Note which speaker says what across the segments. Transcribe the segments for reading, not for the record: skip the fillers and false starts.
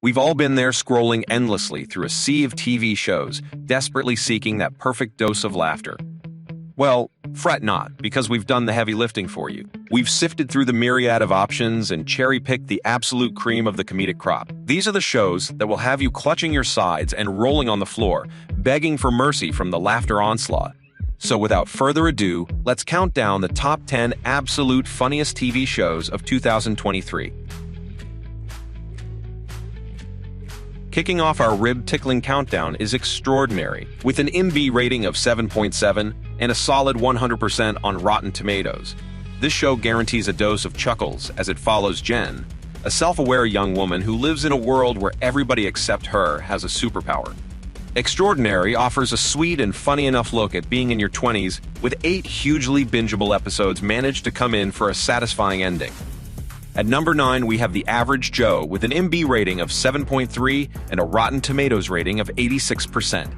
Speaker 1: We've all been there scrolling endlessly through a sea of TV shows, desperately seeking that perfect dose of laughter. Well, fret not, because we've done the heavy lifting for you. We've sifted through the myriad of options and cherry-picked the absolute cream of the comedic crop. These are the shows that will have you clutching your sides and rolling on the floor, begging for mercy from the laughter onslaught. So without further ado, let's count down the top 10 absolute funniest TV shows of 2023. Kicking off our rib-tickling countdown is Extraordinary, with an MB rating of 7.7 and a solid 100% on Rotten Tomatoes. This show guarantees a dose of chuckles as it follows Jen, a self-aware young woman who lives in a world where everybody except her has a superpower. Extraordinary offers a sweet and funny enough look at being in your 20s, with 8 hugely bingeable episodes managed to come in for a satisfying ending. At number 9, we have The Average Joe with an MB rating of 7.3 and a Rotten Tomatoes rating of 86%.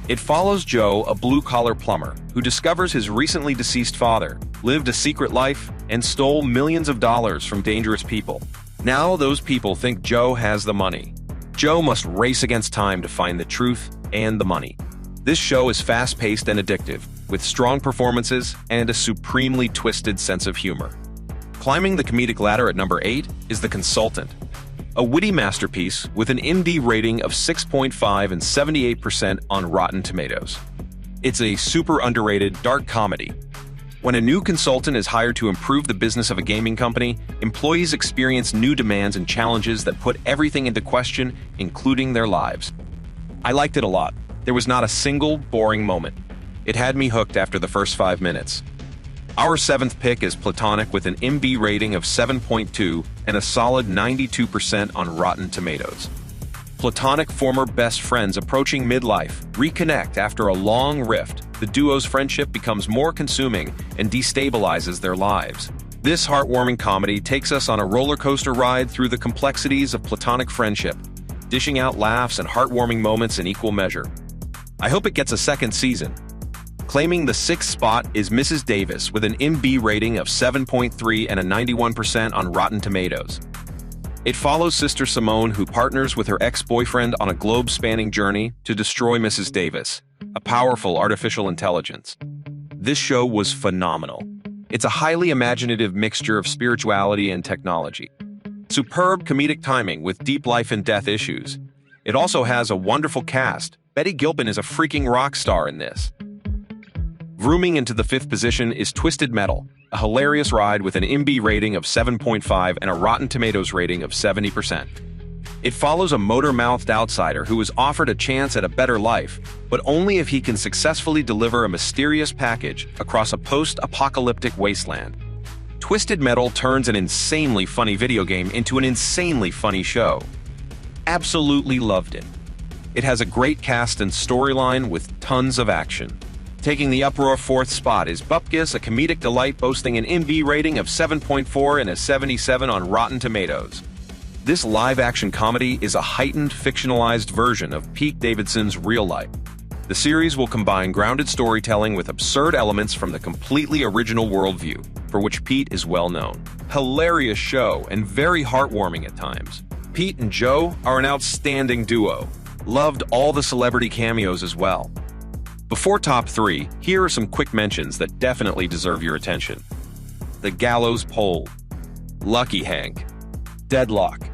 Speaker 1: It follows Joe, a blue-collar plumber, who discovers his recently deceased father lived a secret life and stole millions of dollars from dangerous people. Now those people think Joe has the money. Joe must race against time to find the truth and the money. This show is fast-paced and addictive, with strong performances and a supremely twisted sense of humor. Climbing the comedic ladder at number 8 is The Consultant, a witty masterpiece with an MD rating of 6.5 and 78% on Rotten Tomatoes. It's a super underrated, dark comedy. When a new consultant is hired to improve the business of a gaming company, employees experience new demands and challenges that put everything into question, including their lives. I liked it a lot. There was not a single boring moment. It had me hooked after the first 5 minutes. Our 7th pick is Platonic with an MB rating of 7.2 and a solid 92% on Rotten Tomatoes. Platonic former best friends approaching midlife reconnect after a long rift. The duo's friendship becomes more consuming and destabilizes their lives. This heartwarming comedy takes us on a roller coaster ride through the complexities of platonic friendship, dishing out laughs and heartwarming moments in equal measure. I hope it gets a second season. Claiming the 6th spot is Mrs. Davis with an MB rating of 7.3 and a 91% on Rotten Tomatoes. It follows Sister Simone, who partners with her ex-boyfriend on a globe-spanning journey to destroy Mrs. Davis, a powerful artificial intelligence. This show was phenomenal. It's a highly imaginative mixture of spirituality and technology. Superb comedic timing with deep life and death issues. It also has a wonderful cast. Betty Gilpin is a freaking rock star in this. Vrooming into the 5th position is Twisted Metal, a hilarious ride with an MB rating of 7.5 and a Rotten Tomatoes rating of 70%. It follows a motor-mouthed outsider who is offered a chance at a better life, but only if he can successfully deliver a mysterious package across a post-apocalyptic wasteland. Twisted Metal turns an insanely funny video game into an insanely funny show. Absolutely loved it. It has a great cast and storyline with tons of action. Taking the uproar 4th spot is Bupkis, a comedic delight boasting an MB rating of 7.4 and a 77 on Rotten Tomatoes. This live-action comedy is a heightened, fictionalized version of Pete Davidson's real life. The series will combine grounded storytelling with absurd elements from the completely original worldview, for which Pete is well known. Hilarious show and very heartwarming at times. Pete and Joe are an outstanding duo. Loved all the celebrity cameos as well. Before top 3, here are some quick mentions that definitely deserve your attention. The Gallows Pole, Lucky Hank, Deadlock,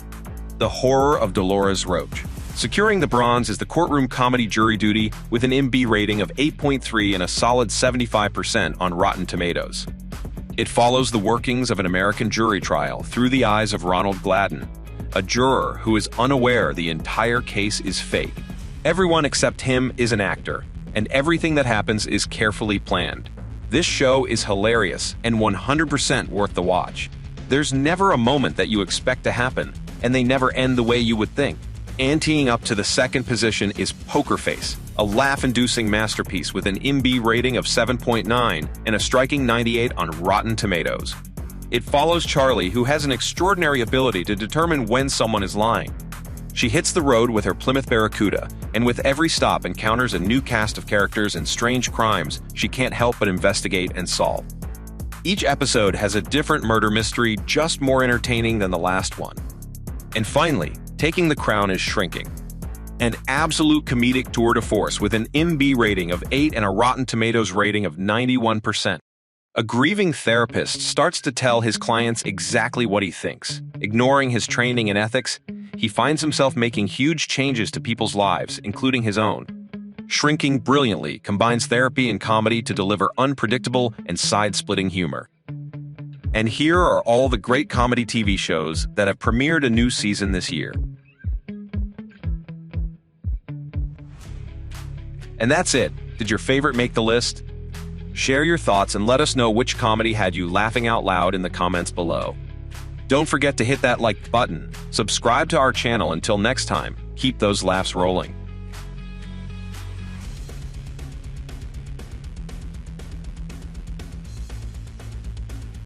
Speaker 1: The Horror of Dolores Roach. Securing the bronze is the courtroom comedy Jury Duty with an MB rating of 8.3 and a solid 75% on Rotten Tomatoes. It follows the workings of an American jury trial through the eyes of Ronald Gladden, a juror who is unaware the entire case is fake. Everyone except him is an actor, and everything that happens is carefully planned. This show is hilarious and 100% worth the watch. There's never a moment that you expect to happen, and they never end the way you would think. Anteing up to the 2nd position is Poker Face, a laugh-inducing masterpiece with an MB rating of 7.9 and a striking 98 on Rotten Tomatoes. It follows Charlie, who has an extraordinary ability to determine when someone is lying. She hits the road with her Plymouth Barracuda, and with every stop encounters a new cast of characters and strange crimes she can't help but investigate and solve. Each episode has a different murder mystery, just more entertaining than the last one. And finally, taking the crown is Shrinking. An absolute comedic tour de force with an MB rating of 8 and a Rotten Tomatoes rating of 91%. A grieving therapist starts to tell his clients exactly what he thinks. Ignoring his training and ethics, he finds himself making huge changes to people's lives, including his own. Shrinking brilliantly combines therapy and comedy to deliver unpredictable and side-splitting humor. And here are all the great comedy TV shows that have premiered a new season this year. And that's it. Did your favorite make the list? Share your thoughts and let us know which comedy had you laughing out loud in the comments below. Don't forget to hit that like button. Subscribe to our channel. Until next time, keep those laughs rolling.